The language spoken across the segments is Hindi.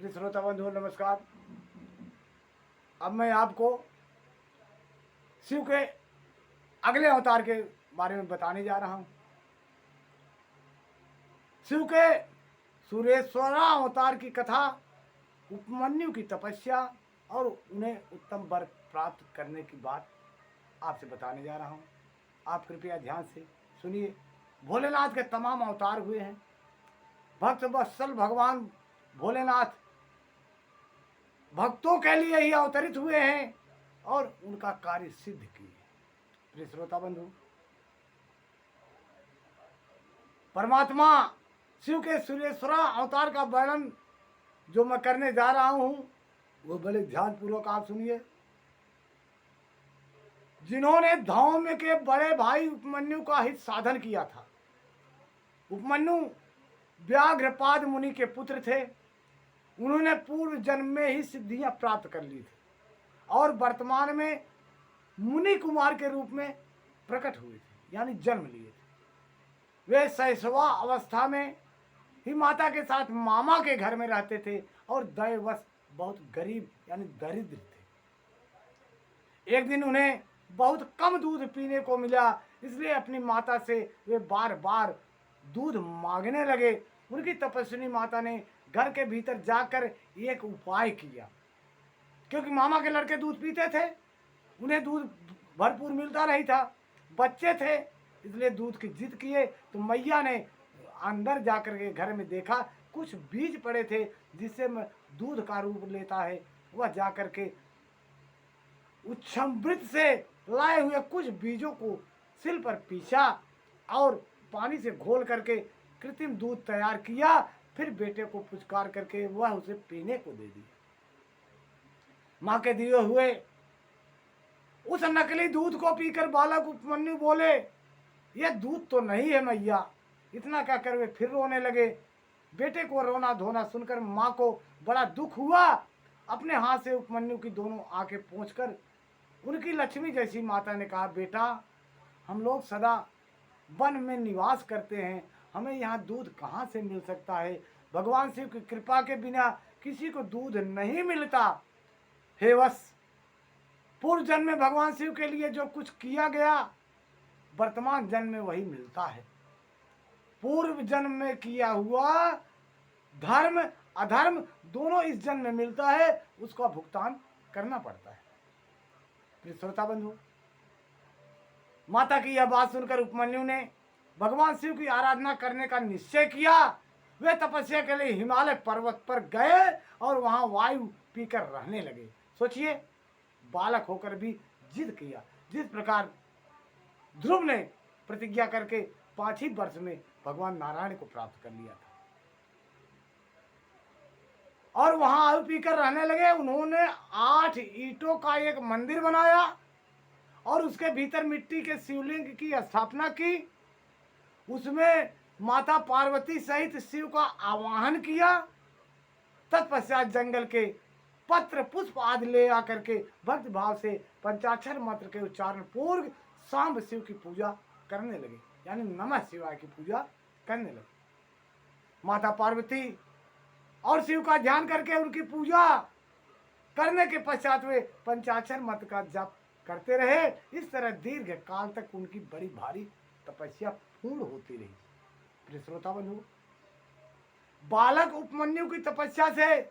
प्रिय श्रोता बंधु नमस्कार। अब मैं आपको शिव के अगले अवतार के बारे में बताने जा रहा हूँ। शिव के सुरेश्वरा अवतार की कथा, उपमन्यु की तपस्या और उन्हें उत्तम वर प्राप्त करने की बात आपसे बताने जा रहा हूँ। आप कृपया ध्यान से सुनिए। भोलेनाथ के तमाम अवतार हुए हैं। भक्त वत्सल भगवान भोलेनाथ भक्तों के लिए ही अवतरित हुए हैं और उनका कार्य सिद्ध किए। प्रिय श्रोता बंधु, परमात्मा शिव के सुरेश्वरा अवतार का वर्णन जो मैं करने जा रहा हूं वो बड़े ध्यान पूर्वक आप सुनिए। जिन्होंने धौम्य के बड़े भाई उपमन्यु का हित साधन किया था। उपमन्यु व्याघ्रपाद मुनि के पुत्र थे। उन्होंने पूर्व जन्म में ही सिद्धियां प्राप्त कर ली थी और वर्तमान में मुनि कुमार के रूप में प्रकट हुए थे, यानी जन्म लिए थे। वे शैशवा अवस्था में ही माता के साथ मामा के घर में रहते थे और दैवश बहुत गरीब यानी दरिद्र थे। एक दिन उन्हें बहुत कम दूध पीने को मिला, इसलिए अपनी माता से वे बार बार दूध मांगने लगे। उनकी तपस्विनी माता ने घर के भीतर जाकर एक उपाय किया। क्योंकि मामा के लड़के दूध पीते थे, उन्हें दूध भरपूर मिलता नहीं था, बच्चे थे, इसलिए दूध की जिद किए। तो मैया ने अंदर जाकर के घर में देखा कुछ बीज पड़े थे जिससे दूध का रूप लेता है। वह जाकर के उच्छमृत से लाए हुए कुछ बीजों को सिल पर पीसा और पानी से घोल करके कृत्रिम दूध तैयार किया। फिर बेटे को पुचकार करके वह उसे पीने को दे दिया। माँ के दिए हुए उस नकली दूध को पीकर बालक उपमन्यु बोले, यह दूध तो नहीं है मैया। इतना कहकर वे फिर रोने लगे। बेटे को रोना धोना सुनकर माँ को बड़ा दुख हुआ। अपने हाथ से उपमन्यु की दोनों आंखें पोंछकर उनकी लक्ष्मी जैसी माता ने कहा, बेटा, हम लोग सदा वन में निवास करते हैं, हमें यहाँ दूध कहाँ से मिल सकता है। भगवान शिव की कृपा के बिना किसी को दूध नहीं मिलता। हे वत्स, पूर्व जन्म में भगवान शिव के लिए जो कुछ किया गया वर्तमान जन्म में वही मिलता है। पूर्व जन्म में किया हुआ धर्म अधर्म दोनों इस जन्म में मिलता है, उसका भुगतान करना पड़ता है। प्रिय श्रोता बंधु, माता की यह बात सुनकर उपमन्यु ने भगवान शिव की आराधना करने का निश्चय किया। वे तपस्या के लिए हिमालय पर्वत पर गए और वहां वायु पीकर रहने लगे। सोचिए, बालक होकर भी जिद किया। जिस प्रकार ध्रुव ने प्रतिज्ञा करके 5 ही वर्ष में भगवान नारायण को प्राप्त कर लिया था और वहां आयु पीकर रहने लगे। उन्होंने 8 ईंटों का एक मंदिर बनाया और उसके भीतर मिट्टी के शिवलिंग की स्थापना की। उसमें माता पार्वती सहित शिव का आवाहन किया। तत्पश्चात जंगल के पत्र पुष्प आदि ले आकर के भक्ति भाव से पंचाक्षर मंत्र के उच्चारण पूर्व सांब शिव की पूजा करने लगे, यानी नमः शिवाय की पूजा करने लगे। माता पार्वती और शिव का ध्यान करके उनकी पूजा करने के पश्चात वे पंचाक्षर मंत्र का जप करते रहे। इस तरह दीर्घ काल तक उनकी बड़ी भारी तपस्या पूर्ण होती रही। प्रिय श्रोता बंधु, बालक उपमन्यु की तपस्या से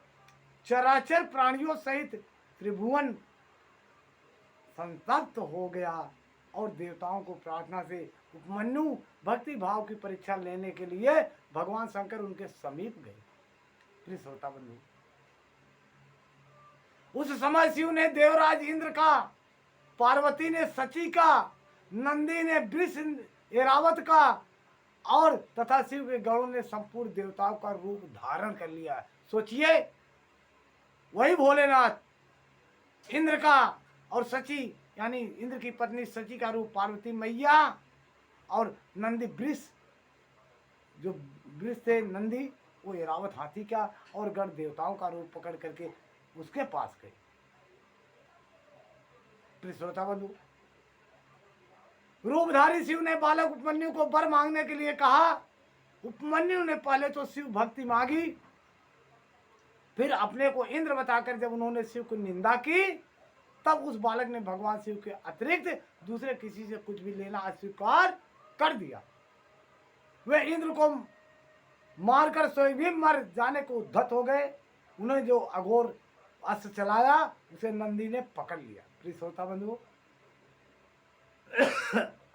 चराचर प्राणियों सहित त्रिभुवन संतप्त हो गया और देवताओं को प्रार्थना से उपमन्यु भक्ति भाव की परीक्षा लेने के लिए भगवान शंकर उनके समीप गए। प्रिय श्रोता बंधु, उस समय शिव ने देवराज इंद्र का, पार्वती ने सची का, नंदी ने वृष एरावत का और तथा शिव के गणों ने संपूर्ण देवताओं का रूप धारण कर लिया। सोचिए, वही भोलेनाथ इंद्र का और सची यानी इंद्र की पत्नी सची का रूप पार्वती मैया और नंदी वृष, जो वृष थे नंदी वो एरावत हाथी का, और गण देवताओं का रूप पकड़ करके उसके पास गए। प्रिय श्रोता बंधु, रूपधारी शिव ने बालक उपमन्यु को वर मांगने के लिए कहा। उपमन्यु ने पहले तो शिव भक्ति मांगी, फिर अपने को इंद्र बताकर जब उन्होंने शिव की निंदा की, तब उस बालक ने भगवान शिव के अतिरिक्त दूसरे किसी से कुछ भी लेना अस्वीकार कर दिया। वे इंद्र को मारकर स्वयं भी मर जाने को उद्धत हो गए। उन्हें जो अघोर अस्त्र चलाया उसे नंदी ने पकड़ लिया। प्रिय श्रोता बंधुओं,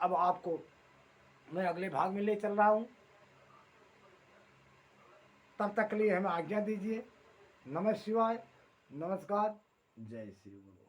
अब आपको मैं अगले भाग में ले चल रहा हूं। तब तक के लिए हमें आज्ञा दीजिए। नमः शिवाय, नमस्कार, जय श्री गुरु।